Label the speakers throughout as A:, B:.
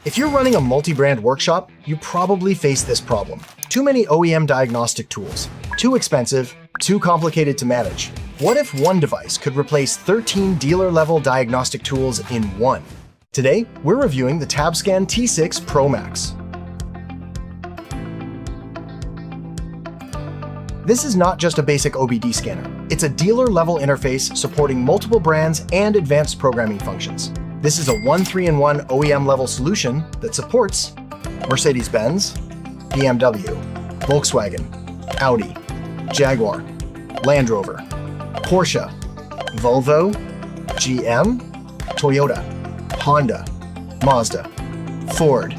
A: If you're running a multi-brand workshop, you probably face this problem. Too many OEM diagnostic tools, too expensive, too complicated to manage. What if one device could replace 13 dealer-level diagnostic tools in one? Today, we're reviewing the TabScan T6 Pro MAX. This is not just a basic OBD scanner. It's a dealer-level interface supporting multiple brands and advanced programming functions. This is a 1-3-in-1 OEM-level solution that supports Mercedes-Benz, BMW, Volkswagen, Audi, Jaguar, Land Rover, Porsche, Volvo, GM, Toyota, Honda, Mazda, Ford,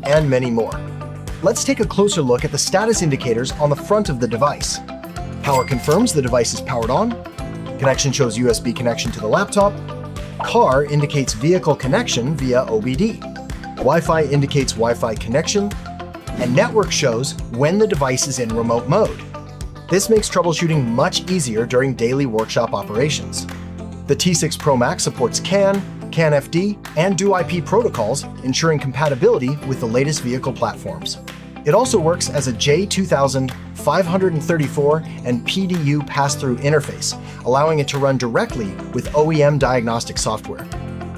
A: and many more. Let's take a closer look at the status indicators on the front of the device. Power confirms the device is powered on. Connection shows USB connection to the laptop. Car indicates vehicle connection via OBD. Wi-Fi indicates Wi-Fi connection. And network shows when the device is in remote mode. This makes troubleshooting much easier during daily workshop operations. The T6 Pro MAX supports CAN, CAN-FD, and DoIP protocols, ensuring compatibility with the latest vehicle platforms. It also works as a J2534 and PDU pass-through interface, allowing it to run directly with OEM diagnostic software.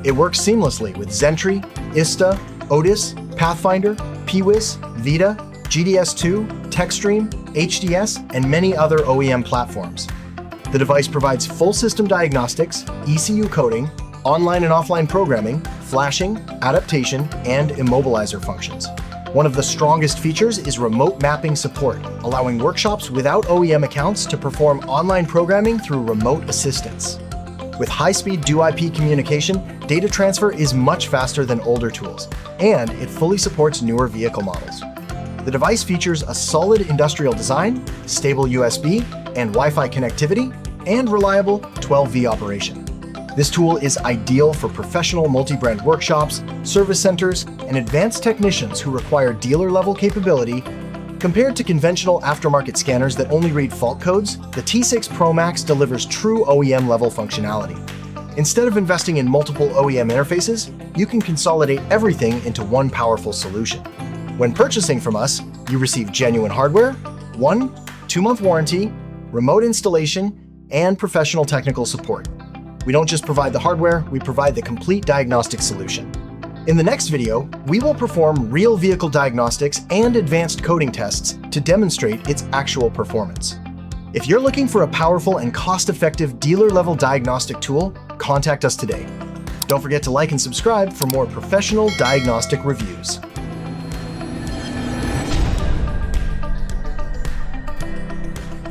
A: It works seamlessly with Zentree, Ista, Otis, Pathfinder, PWIS, Vita, GDS2, TechStream, HDS, and many other OEM platforms. The device provides full system diagnostics, ECU coding, online and offline programming, flashing, adaptation, and immobilizer functions. One of the strongest features is remote mapping support, allowing workshops without OEM accounts to perform online programming through remote assistance. With high-speed DoIP communication, data transfer is much faster than older tools, and it fully supports newer vehicle models. The device features a solid industrial design, stable USB and Wi-Fi connectivity, and reliable 12V operation. This tool is ideal for professional multi-brand workshops, service centers, and advanced technicians who require dealer-level capability. Compared to conventional aftermarket scanners that only read fault codes, the T6 Pro MAX delivers true OEM-level functionality. Instead of investing in multiple OEM interfaces, you can consolidate everything into one powerful solution. When purchasing from us, you receive genuine hardware, 1-2-month warranty, remote installation, and professional technical support. We don't just provide the hardware, we provide the complete diagnostic solution. In the next video, we will perform real vehicle diagnostics and advanced coding tests to demonstrate its actual performance. If you're looking for a powerful and cost-effective dealer-level diagnostic tool, contact us today. Don't forget to like and subscribe for more professional diagnostic reviews.